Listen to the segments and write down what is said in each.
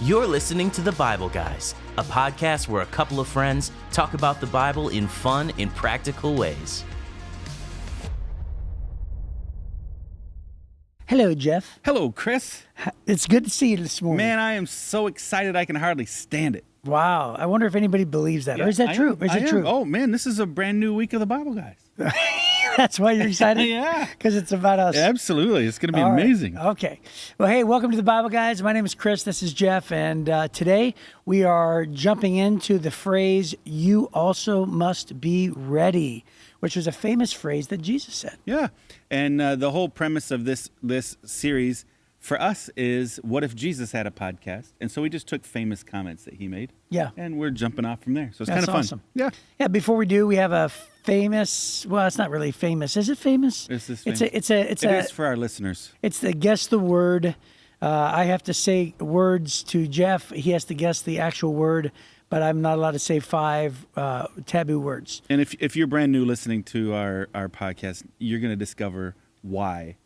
You're listening to The Bible Guys, a podcast where a couple of friends talk about the Bible in fun and practical ways. Hello, Jeff. Hello, Chris. It's good to see you this morning. Man, I am so excited I can hardly stand it. Wow. I wonder if anybody believes that. Or is that true? Is it true? Oh, man, this is a brand new week of the Bible Guys. That's why you're excited? Yeah. Because it's about us. Absolutely. It's going to be All right. amazing. Okay. Well, hey, welcome to the Bible Guys. My name is Chris. This is Jeff. And today we are jumping into the phrase, "You also must be ready," which was a famous phrase that Jesus said. Yeah. And the whole premise of this series for us is, what if Jesus had a podcast? And so we just took famous comments that he made. Yeah. And we're jumping off from there. So it's kind That's of fun. awesome. Yeah. Yeah, before we do, we have a famous, well, it's not really famous. Is it famous? Is this It is for our listeners. It's the guess the word. I have to say words to Jeff. He has to guess the actual word, but I'm not allowed to say 5 taboo words. And if you're brand new listening to our podcast, you're going to discover why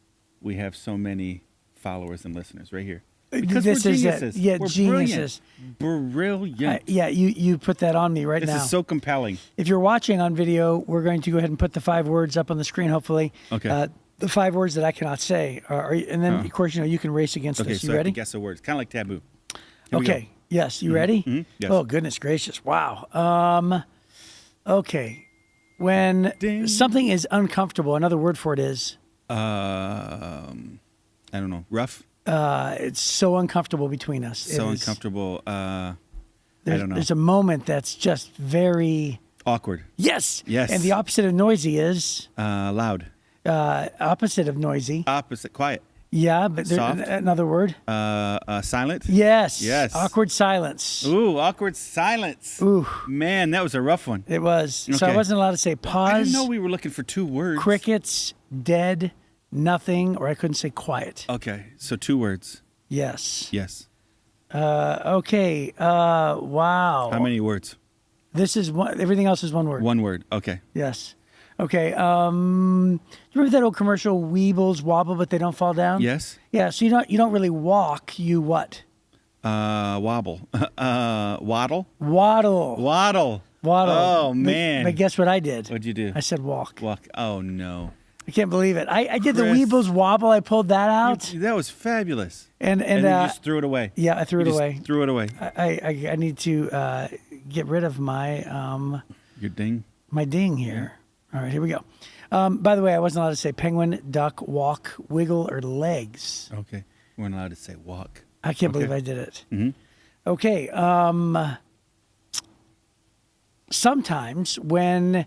we have so many followers and listeners right here. Because This we're is geniuses. yeah, We're geniuses. Brilliant. Yeah, you put that on me right This now. is so compelling. If you're watching on video, we're going to go ahead and put the 5 words up on the screen, hopefully. Okay. The 5 words that I cannot say. And then, of course, you can race against Okay, this. so You I have ready? to guess a word. It's kind of like taboo. Here we go. Okay. Yes. You ready? Mhm. Yes. Oh, goodness gracious. Wow. Okay. When Ding. something is uncomfortable, another word for it is? I don't know. Rough? It's so uncomfortable between us. So It is- uncomfortable. I There's, don't know. There's a moment that's just very... Awkward. Yes. Yes. And the opposite of noisy is? Loud. Opposite of noisy. Opposite. Quiet. Yeah, but Soft. another word? Silent. Yes. Yes. Awkward silence. Ooh, awkward silence. Ooh. Man, that was a rough one. It was. So I Okay. wasn't allowed to say pause, I didn't know we were looking for 2 words. crickets, dead, nothing, or I couldn't say quiet. Okay, so 2 words. Yes. Yes. Okay. Wow. How many words? This is one. Everything else is one word. 1 word. Okay. Yes. Okay. Do you remember that old commercial, Weebles wobble, but they don't fall down? Yes. Yeah. So you don't really walk. You what? Wobble. Waddle. Waddle. Waddle. Waddle. Oh, man. But guess what I did? What'd you do? I said walk. Walk. Oh, no. I can't believe it. I did the Chris. Weebles wobble. I pulled that out. That was fabulous. And then you just threw it away. Yeah, I threw it You just away. Threw it away. I need to get rid of my Your ding. my ding here. All right, here we go. By the way, I wasn't allowed to say penguin, duck, walk, wiggle, or legs. Okay. We weren't allowed to say walk. I can't believe Okay. I did it. Mhm. Okay. Sometimes when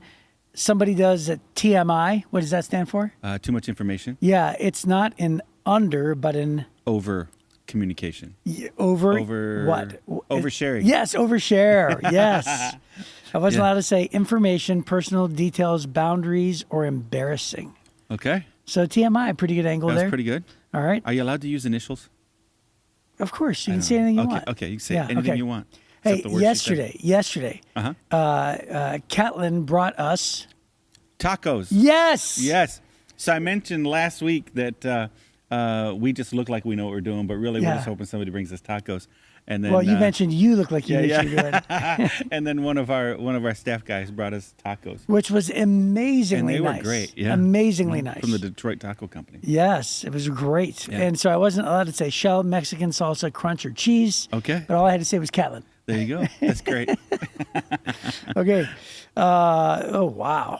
somebody does a TMI, what does that stand for? Too much information. Yeah, it's not in under, but in Over communication. over. Over What? oversharing. Yes, overshare. Yes. I wasn't Yeah. allowed to say information, personal details, boundaries, or embarrassing. Okay. So TMI, pretty good angle That was there. pretty good. All right. Are you allowed to use initials? Of course, you I can don't say know. anything you okay, want. Okay, you can say Yeah, anything okay. you want. Hey, except the words yesterday, Catlin brought us. Tacos. Yes. Yes. So I mentioned last week that we just look like we know what we're doing, but really Yeah. we're just hoping somebody brings us tacos. And then Well, you mentioned you look like you knew what you were doing, and then one of our staff guys brought us tacos. which was amazingly And they were nice. great, yeah. Amazingly nice. From the Detroit Taco Company. Yes, it was great. Yeah. And so I wasn't allowed to say shell, Mexican salsa, crunch, or cheese. Okay. But all I had to say was Catlin. There you go. That's great. Okay. Oh, wow.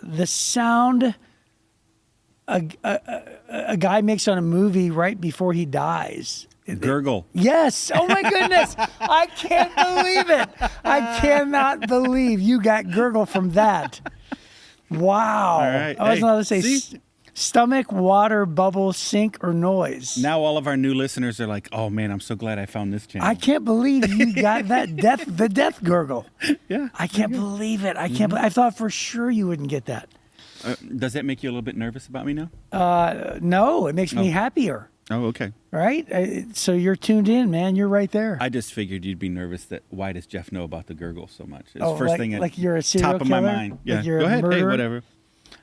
The sound a guy makes on a movie right before he dies. Gurgle. Yes. Oh, my goodness. I can't believe it. I cannot believe you got gurgle from that. Wow. All right. I wasn't Hey, allowed to say see? stomach, water, bubble, sink, or noise. Now all of our new listeners are like, "Oh man, I'm so glad I found this channel." I can't believe you got that the death gurgle. Yeah. I can't believe it. I can't. I thought for sure you wouldn't get that. Does that make you a little bit nervous about me now? No, it makes me happier. Oh, okay. Right? So you're tuned in, man. You're right there. I just figured you'd be nervous that why does Jeff know about the gurgle so much? It's Oh, first like- thing at like you're a serial top of my killer? mind. Like Yeah. you're Go a ahead. Hey, murderer? whatever.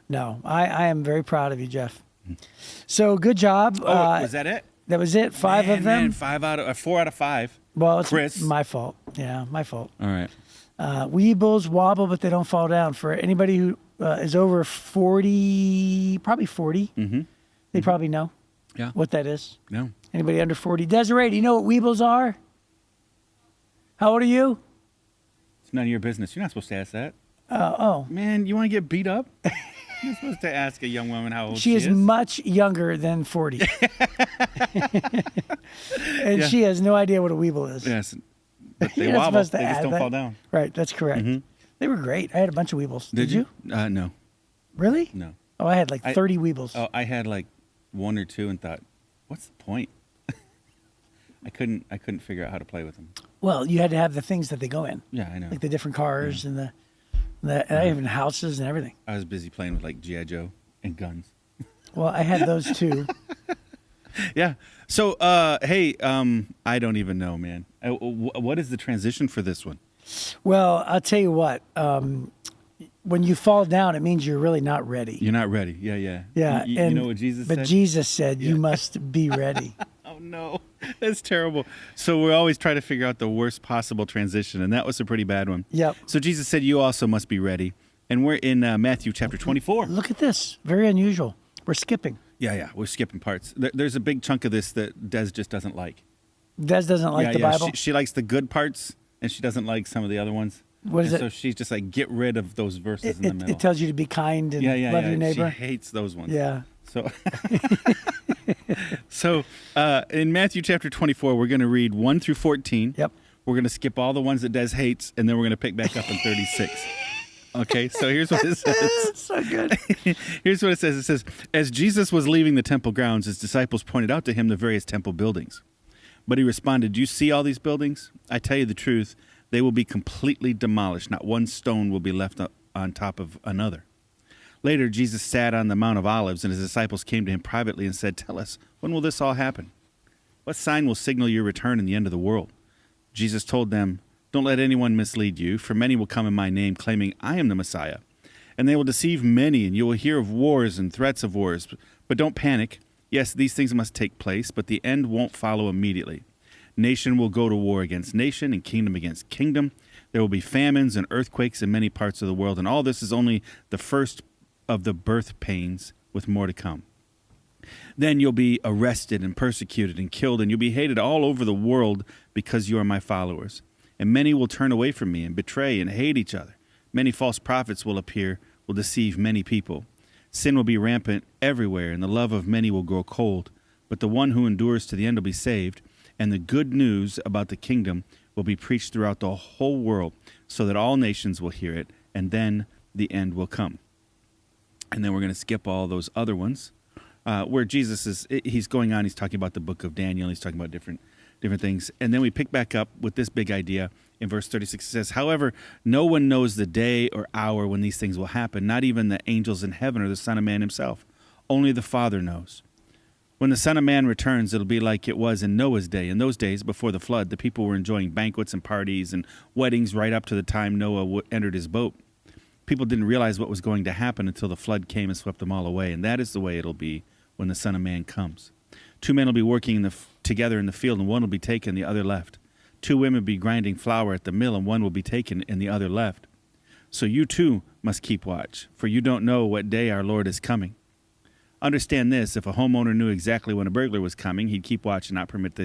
No, I am very proud of you, Jeff. So good job. Oh, was that it? That was it. Five of them. Man, 4 out of 5. Well, it's Chris. my fault. Yeah, my fault. All right. Weebles wobble, but they don't fall down. For anybody who is over 40, probably 40, they probably know Yeah. what that is. No. Anybody under 40? Desiree, do you know what weebles are? How old are you? It's none of your business. You're not supposed to ask that. Oh. Man, you want to get beat up? You're supposed to ask a young woman how old She she is much younger than 40. And Yeah. she has no idea what a weeble is. Yes. But they You're not wobble. supposed to They just add don't that. fall down. Right, that's correct. They were great. I had a bunch of weebles. Did you? No. Really? No. Oh, I had like 30 weebles. Oh, I had like 1 or 2 and thought, what's the point? I couldn't figure out how to play with them. Well, you had to have the things that they go in. Yeah, I know. Like the different cars and and even houses and everything. I was busy playing with like G.I. Joe and guns. Well, I had those too. Yeah. So, hey, I don't even know, man. What is the transition for this one? Well, I'll tell you what. When you fall down, it means you're really not ready. You're not ready. Yeah. Yeah. You know what Jesus said? But Jesus said you must be ready. Oh, no. That's terrible. So we always try to figure out the worst possible transition, and that was a pretty bad one. Yep. So Jesus said, you also must be ready. And we're in Matthew chapter 24. Look at this. Very unusual. We're skipping. Yeah. We're skipping parts. There's a big chunk of this that Des just doesn't like. Des doesn't like the Bible. She likes the good parts, and she doesn't like some of the other ones. What is and it? So she's just like, get rid of those verses in the middle. It tells you to be kind and love your neighbor. She hates those ones. Yeah. So, in Matthew chapter 24, we're going to read 1 through 14. Yep. We're going to skip all the ones that Des hates, and then we're going to pick back up in 36. Okay, so here's what it says. So good. Here's what it says. It says, as Jesus was leaving the temple grounds, his disciples pointed out to him the various temple buildings. But he responded, do you see all these buildings? I tell you the truth, they will be completely demolished. Not one stone will be left on top of another. Later, Jesus sat on the Mount of Olives, and his disciples came to him privately and said, tell us, when will this all happen? What sign will signal your return and the end of the world? Jesus told them, don't let anyone mislead you, for many will come in my name, claiming I am the Messiah. And they will deceive many, and you will hear of wars and threats of wars. But don't panic. Yes, these things must take place, but the end won't follow immediately. Nation will go to war against nation and kingdom against kingdom. There will be famines and earthquakes in many parts of the world, and all this is only the first of the birth pains, with more to come. Then you'll be arrested and persecuted and killed, and you'll be hated all over the world because you are my followers. And many will turn away from me and betray and hate each other. Many false prophets will appear, will deceive many people. Sin will be rampant everywhere, and the love of many will grow cold. But the one who endures to the end will be saved, and the good news about the kingdom will be preached throughout the whole world, so that all nations will hear it, and then the end will come. And then we're going to skip all those other ones, where Jesus he's going on, he's talking about the book of Daniel, he's talking about different things. And then we pick back up with this big idea in verse 36. It says, however, no one knows the day or hour when these things will happen, not even the angels in heaven or the Son of Man himself. Only the Father knows. When the Son of Man returns, it'll be like it was in Noah's day. In those days, before the flood, the people were enjoying banquets and parties and weddings right up to the time Noah entered his boat. People didn't realize what was going to happen until the flood came and swept them all away. And that is the way it'll be when the Son of Man comes. 2 men will be working together in the field, and one will be taken, the other left. 2 women will be grinding flour at the mill, and one will be taken, and the other left. So you too must keep watch, for you don't know what day our Lord is coming. Understand this, if a homeowner knew exactly when a burglar was coming, he'd keep watch and not permit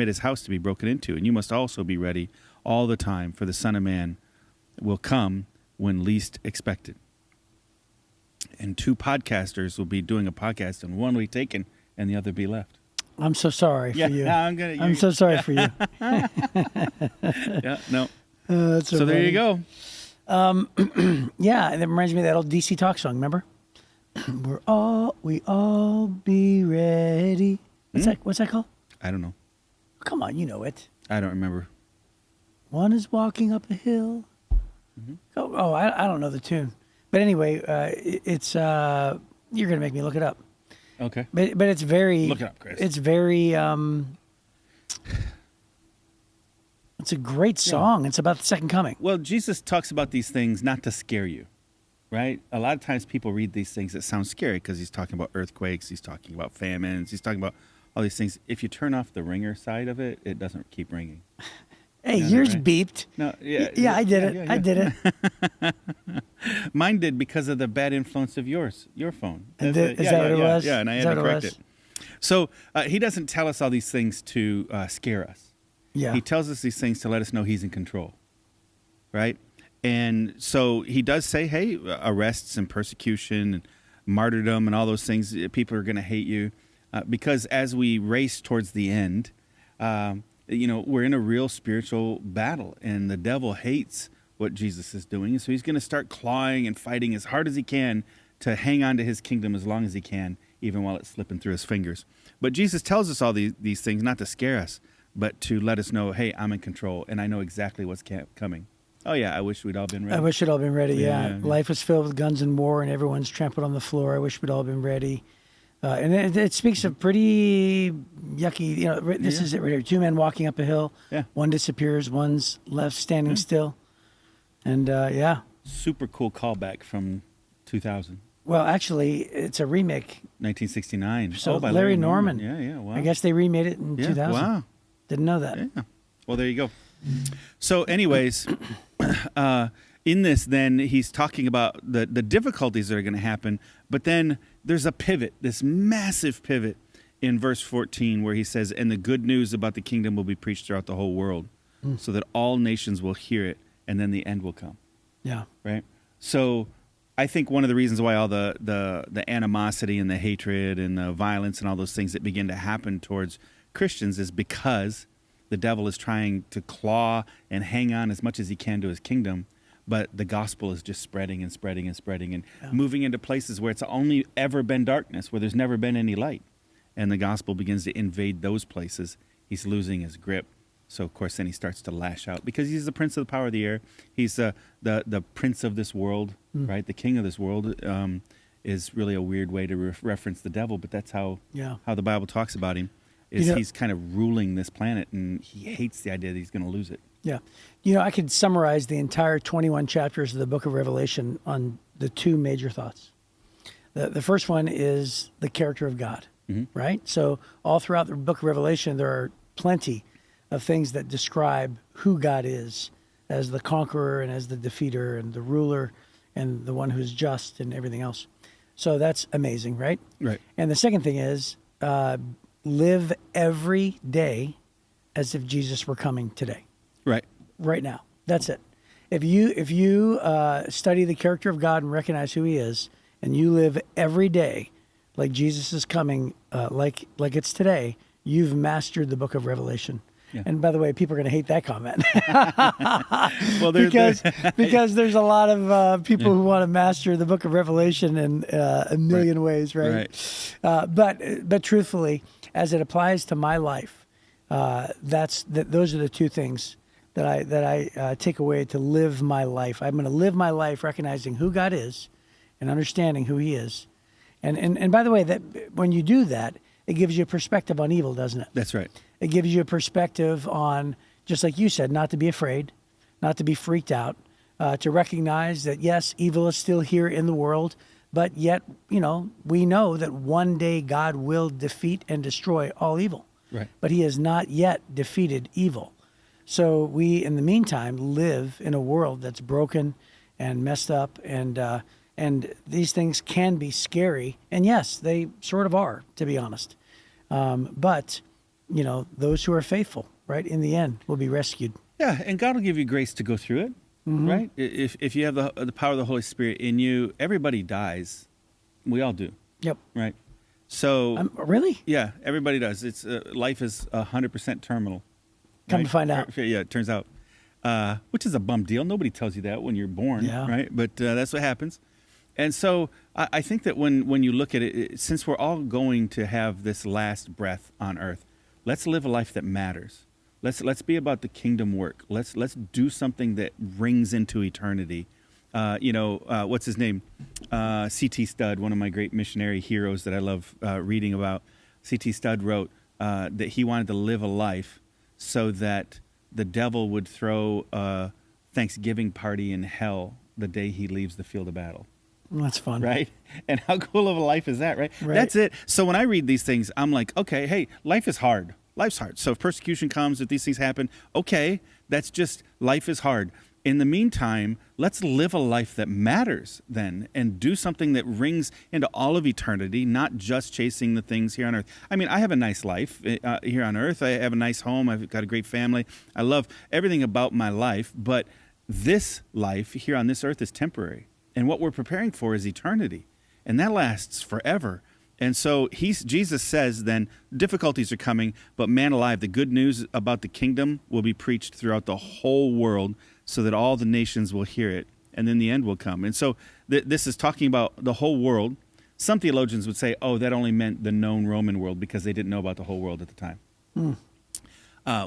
his house to be broken into. And you must also be ready all the time, for the Son of Man will come when least expected. And 2 podcasters will be doing a podcast, and one will be taken and the other be left. I'm so sorry for you. I'm so sorry for you. Yeah, no. That's So there you go. Yeah, and it reminds me of that old DC Talk song, remember? We all be ready. What's that called? I don't know. Come on, you know it. I don't remember. One is walking up a hill. I don't know the tune. But anyway, it's you're gonna make me look it up. Okay. But it's very Look it up, Chris. It's very it's a great song. It's about the second coming. Well, Jesus talks about these things not to scare you, right? A lot of times people read these things that sound scary because he's talking about earthquakes, he's talking about famines, he's talking about all these things. If you turn off the ringer side of it, it doesn't keep ringing. Hey, You know that, yours right? beeped. No, yeah. Yeah, I did it. yeah, I yeah. did it. Mine did because of the bad influence of your phone. Is That's that what it was? Yeah, and I Is had that to what it correct was? it. So he doesn't tell us all these things to scare us. Yeah. He tells us these things to let us know he's in control, right? And so he does say, hey, arrests and persecution and martyrdom and all those things, people are going to hate you. Because as we race towards the end, we're in a real spiritual battle, and the devil hates what Jesus is doing. And so he's going to start clawing and fighting as hard as he can to hang on to his kingdom as long as he can, even while it's slipping through his fingers. But Jesus tells us all these things not to scare us, but to let us know, hey, I'm in control, and I know exactly what's coming. Oh, yeah, I wish we'd all been ready. I wish we'd all been ready, yeah. Yeah. Life was filled with guns and war, and everyone's trampled on the floor. I wish we'd all been ready. And it speaks of pretty yucky, this is it right here. 2 men walking up a hill. Yeah. One disappears, one's left standing still. And, yeah. Super cool callback from 2000. Well, actually, it's a remake. 1969. So by Larry Norman. Yeah, wow. I guess they remade it in 2000. Wow. Didn't know that. Yeah. Well, there you go. So anyways, in this, then he's talking about the difficulties that are going to happen, but then there's a pivot, this massive pivot in verse 14 where he says, and the good news about the kingdom will be preached throughout the whole world so that all nations will hear it, and then the end will come. Yeah. Right? So I think one of the reasons why all the animosity and the hatred and the violence and all those things that begin to happen towards Christians is because the devil is trying to claw and hang on as much as he can to his kingdom, but the gospel is just spreading and spreading and spreading and moving into places where it's only ever been darkness, where there's never been any light. And the gospel begins to invade those places. He's losing his grip. So, of course, then he starts to lash out because he's the prince of the power of the air. He's the prince of this world, right? The king of this world is really a weird way to reference the devil, but that's how the Bible talks about him. He's kind of ruling this planet, and he hates the idea that he's going to lose it. Yeah. I could summarize the entire 21 chapters of the book of Revelation on the 2 major thoughts. The first one is the character of God, right? So all throughout the book of Revelation, there are plenty of things that describe who God is as the conqueror and as the defeater and the ruler and the one who's just and everything else. So that's amazing, right? Right. And the second thing is live every day as if Jesus were coming today. Right now. That's it. If you study the character of God and recognize who he is, and you live every day like Jesus is coming, like it's today, you've mastered the book of Revelation. Yeah. And by the way, people are going to hate that comment. Well, because there's a lot of people who want to master the book of Revelation in a million ways, right? But truthfully, as it applies to my life, those are the 2 things that I take away to live my life. I'm going to live my life recognizing who God is and understanding who he is. And by the way, that when you do that, it gives you a perspective on evil, doesn't it? That's right. It gives you a perspective on, just like you said, not to be afraid, not to be freaked out, to recognize that, yes, evil is still here in the world, but yet, we know that one day God will defeat and destroy all evil. Right. But he has not yet defeated evil. So we, in the meantime, live in a world that's broken and messed up, and these things can be scary. And yes, they sort of are, to be honest. But, those who are faithful, right, in the end, will be rescued. Yeah, and God will give you grace to go through it, right? If you have the power of the Holy Spirit in you, everybody dies. We all do. Yep. Right? So really? Yeah, everybody does. It's life is 100% terminal. Come to find out. Yeah, it turns out, which is a bum deal. Nobody tells you that when you're born, right? But that's what happens. And so I think that when you look at it, since we're all going to have this last breath on earth, let's live a life that matters. Let's be about the kingdom work. Let's do something that rings into eternity. What's his name? C.T. Studd, one of my great missionary heroes that I love reading about. C.T. Studd wrote that he wanted to live a life so that the devil would throw a Thanksgiving party in hell the day he leaves the field of battle. That's fun. Right? And how cool of a life is that, right? Right. That's it. So when I read these things, I'm like, okay, hey, life is hard. Life's hard. So if persecution comes, if these things happen, okay, that's just, life is hard. In the meantime, let's live a life that matters then and do something that rings into all of eternity, not just chasing the things here on earth. I mean, I have a nice life here on earth. I have a nice home. I've got a great family. I love everything about my life, but this life here on this earth is temporary. And what we're preparing for is eternity. And that lasts forever. And so Jesus says then, difficulties are coming, but man alive, the good news about the kingdom will be preached throughout the whole world so that all the nations will hear it, and then the end will come. And so this is talking about the whole world. Some theologians would say, oh, that only meant the known Roman world because they didn't know about the whole world at the time,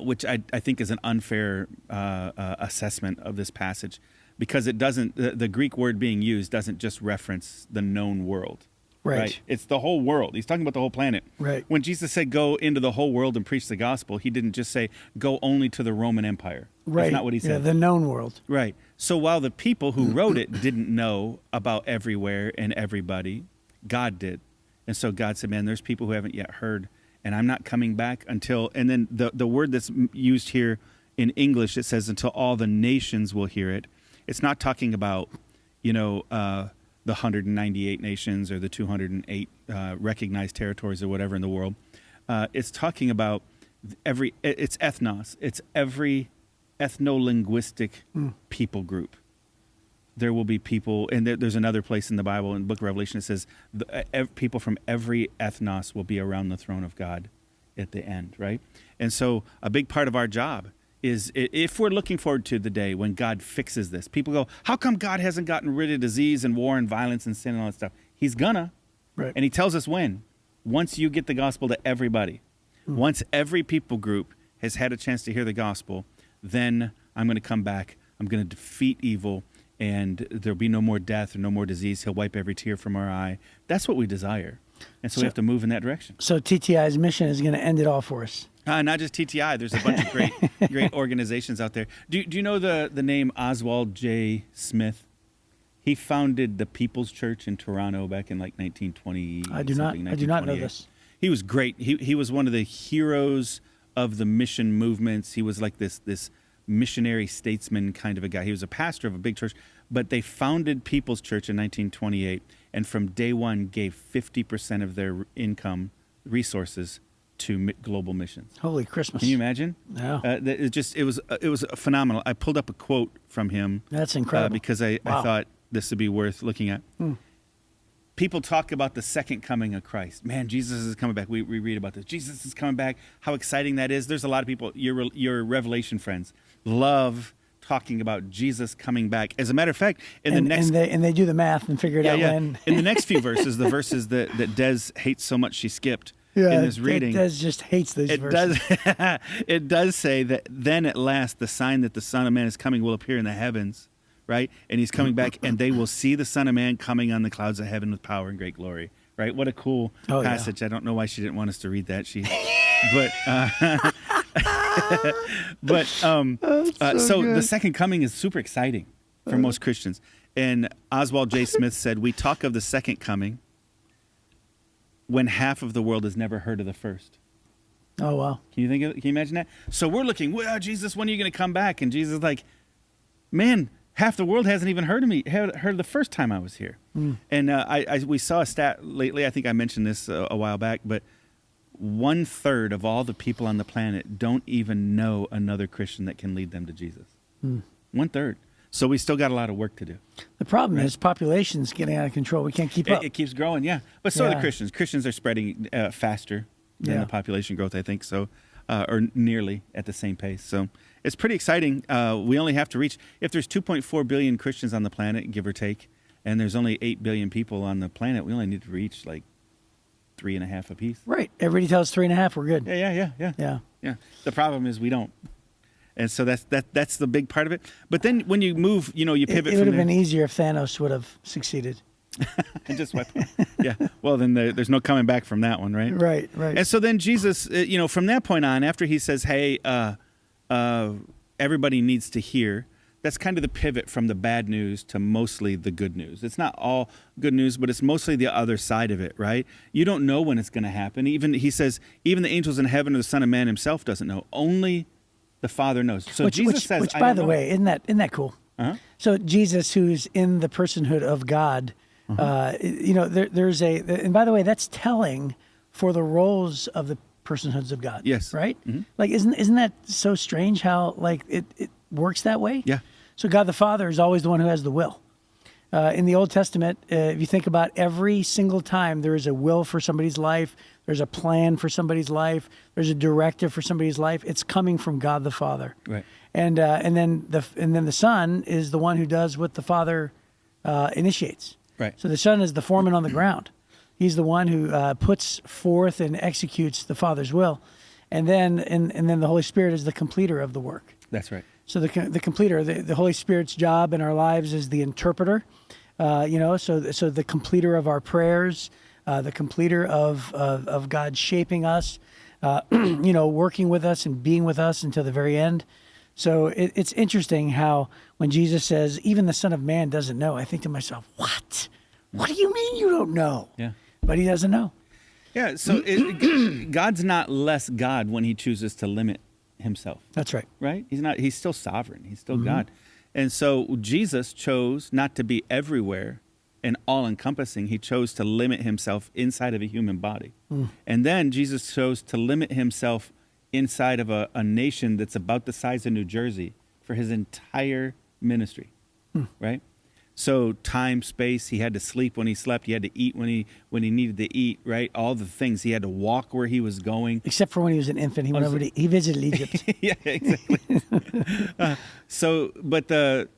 which I think is an unfair assessment of this passage, because it doesn't, the Greek word being used doesn't just reference the known world. Right. It's the whole world. He's talking about the whole planet. Right. When Jesus said go into the whole world and preach the gospel, he didn't just say go only to the Roman Empire. Right. That's not what he said. Yeah, the known world. Right. So while the people who wrote it didn't know about everywhere and everybody, God did. And so God said, man, there's people who haven't yet heard, and I'm not coming back until, and then the word that's used here in English, it says until all the nations will hear it. It's not talking about, the 198 nations or the 208 recognized territories or whatever in the world. It's talking about it's ethnos. It's every ethno-linguistic people group. There will be people, and there's another place in the Bible, in the book of Revelation, it says people from every ethnos will be around the throne of God at the end, right? And so a big part of our job is, if we're looking forward to the day when God fixes this, people go, how come God hasn't gotten rid of disease and war and violence and sin and all that stuff? He's gonna. Right. And he tells us when. Once you get the gospel to everybody, once every people group has had a chance to hear the gospel, then I'm going to come back. I'm going to defeat evil, and there'll be no more death or no more disease. He'll wipe every tear from our eye. That's what we desire. And so we have to move in that direction. So TTI's mission is going to end it all for us. Not just TTI. There's a bunch of great organizations out there. Do you know the name Oswald J. Smith? He founded the People's Church in Toronto back in like 1920. I do not know this. He was great. He was one of the heroes of the mission movements. He was like this missionary statesman kind of a guy. He was a pastor of a big church, but they founded People's Church in 1928, and from day one gave 50% of their income resources to global missions. Holy Christmas! Can you imagine? Yeah. It was phenomenal. I pulled up a quote from him. That's incredible. Because I thought this would be worth looking at. People talk about the second coming of Christ. Man, Jesus is coming back. We read about this. Jesus is coming back. How exciting that is. There's a lot of people, your Revelation friends, love talking about Jesus coming back. As a matter of fact, and they do the math and figure it out when. In the next few verses, the verses that Des hates so much she skipped in this reading. Des just hates these verses. It does say that then at last the sign that the Son of Man is coming will appear in the heavens, right? And he's coming back, and they will see the Son of Man coming on the clouds of heaven with power and great glory, right? What a cool passage. Yeah. I don't know why she didn't want us to read that. So the second coming is super exciting for most Christians. And Oswald J. Smith said, we talk of the second coming when half of the world has never heard of the first. Oh, wow. Can you imagine that? So we're looking, well, Jesus, when are you going to come back? And Jesus is like, man, half the world hasn't even heard of me, heard the first time I was here. And we saw a stat lately, I think I mentioned this a while back, but 1/3 of all the people on the planet don't even know another Christian that can lead them to Jesus. 1/3. So we still got a lot of work to do. The problem is population's getting out of control. We can't keep up. It keeps growing, yeah. But so are the Christians. Christians are spreading faster than the population growth, I think, so, or nearly at the same pace. So it's pretty exciting. We only have to reach, if there's 2.4 billion Christians on the planet, give or take, and there's only 8 billion people on the planet, we only need to reach like 3.5 apiece. Right. Everybody tells 3.5, we're good. Yeah. The problem is we don't. And so that's the big part of it. But then when you move, you pivot from there. It would have been easier if Thanos would have succeeded. And just wipe them. Yeah. Well, then there's no coming back from that one, right? Right. And so then Jesus, from that point on, after he says, hey, everybody needs to hear, that's kind of the pivot from the bad news to mostly the good news. It's not all good news, but it's mostly the other side of it, right? You don't know when it's going to happen. He says, even the angels in heaven or the Son of Man himself doesn't know. Only the Father knows. So Jesus says, which by the way, isn't that cool? Uh-huh. So Jesus, who's in the personhood of God, there's and by the way, that's telling for the roles of the personhoods of God. Yes. Right? Mm-hmm. Like, isn't that so strange how like it works that way? Yeah. So God the Father is always the one who has the will. In the Old Testament, if you think about every single time there is a will for somebody's life, there's a plan for somebody's life, there's a directive for somebody's life, it's coming from God the Father. Right. And then the Son is the one who does what the Father initiates. Right. So the Son is the foreman on the ground. He's the one who puts forth and executes the Father's will, and then the Holy Spirit is the completer of the work. That's right. So the completer, the Holy Spirit's job in our lives is the interpreter. So the completer of our prayers, the completer of God shaping us, working with us and being with us until the very end. So it's interesting how when Jesus says, even the Son of Man doesn't know, I think to myself, what? What do you mean you don't know? Yeah. But he doesn't know. Yeah, so God's not less God when he chooses to limit himself. That's right. Right? He's still sovereign. He's still God. And so Jesus chose not to be everywhere and all-encompassing. He chose to limit himself inside of a human body. And then Jesus chose to limit himself inside of a nation that's about the size of New Jersey for his entire ministry. Right? So time, space, he had to sleep when he slept. He had to eat when he needed to eat, right? All the things. He had to walk where he was going. Except for when he was an infant. He visited Egypt. Yeah, exactly. But the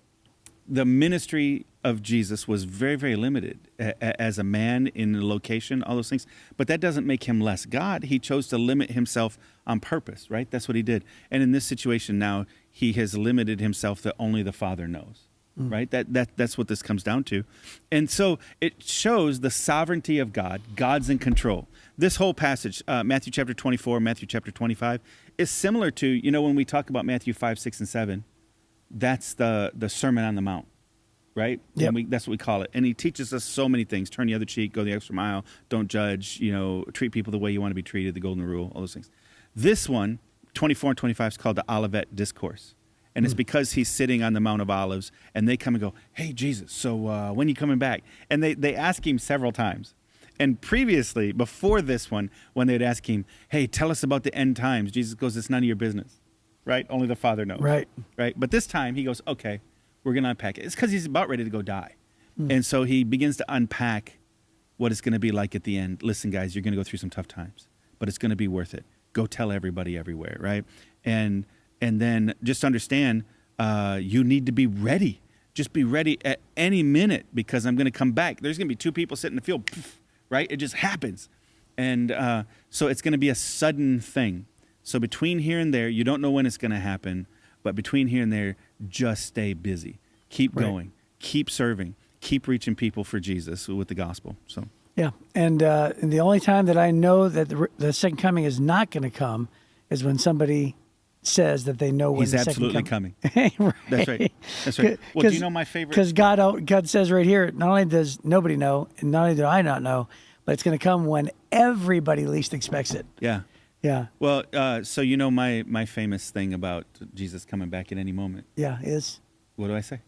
ministry of Jesus was very, very limited as a man in a location, all those things. But that doesn't make him less God. He chose to limit himself on purpose, right? That's what he did. And in this situation now, he has limited himself that only the Father knows. Right? That's what this comes down to. And so it shows the sovereignty of God. God's in control. This whole passage, Matthew chapter 24, Matthew chapter 25, is similar to, when we talk about Matthew 5, 6, and 7, that's the Sermon on the Mount, right? Yep. And that's what we call it. And he teaches us so many things. Turn the other cheek, go the extra mile, don't judge, treat people the way you want to be treated, the golden rule, all those things. This one, 24 and 25, is called the Olivet Discourse. And it's because he's sitting on the Mount of Olives, and they come and go, hey, Jesus, so when are you coming back? And they ask him several times. And previously, before this one, when they'd ask him, hey, tell us about the end times, Jesus goes, it's none of your business, right? Only the Father knows. Right. But this time, he goes, okay, we're going to unpack it. It's because he's about ready to go die. And so he begins to unpack what it's going to be like at the end. Listen, guys, you're going to go through some tough times, but it's going to be worth it. Go tell everybody everywhere, right? And then just understand you need to be ready. Just be ready at any minute because I'm going to come back. There's going to be two people sitting in the field, right? It just happens. And so it's going to be a sudden thing. So between here and there, you don't know when it's going to happen, but between here and there, just stay busy. Keep going. Keep serving. Keep reaching people for Jesus with the gospel. So Yeah. And the only time that I know that the second coming is not going to come is when somebody says that they know when he's the second absolutely coming. Right. That's right. That's right. Well, do you know my favorite? Because God says right here, not only does nobody know, and not only do I not know, but it's going to come when everybody least expects it. Yeah. Yeah. Well, so my famous thing about Jesus coming back at any moment. Yeah, is? What do I say?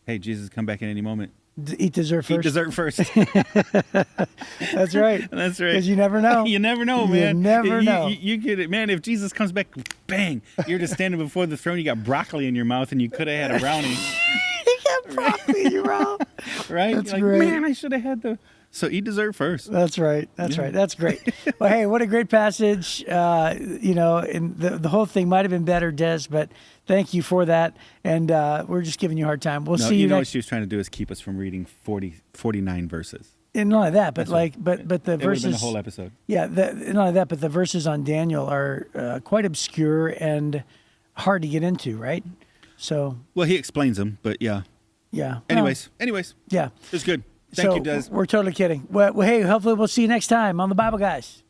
Hey, Jesus, come back at any moment. Eat dessert first. Eat dessert first. That's right. That's right. Because you never know. You never know, man. You never know. You get it, man. If Jesus comes back, bang! You're just standing before the throne. You got broccoli in your mouth, and you could have had a brownie. You got broccoli in your mouth. Right? That's like, great. Man, I should have had the. So eat dessert first. That's right. That's right. That's great. Well, hey, what a great passage. And the whole thing might have been better, Des, but thank you for that. And we're just giving you a hard time. We'll see you know next. what she was trying to do is keep us from reading 49 verses. And not only that, but That's but the It would have verses. been the whole episode. Yeah, not only that, but the verses on Daniel are quite obscure and hard to get into, right? So. Well, he explains them, but yeah. Yeah. Anyways. Yeah. It's good. Thank you, Des. We're totally kidding. Well, hey, hopefully we'll see you next time on the Bible Guys.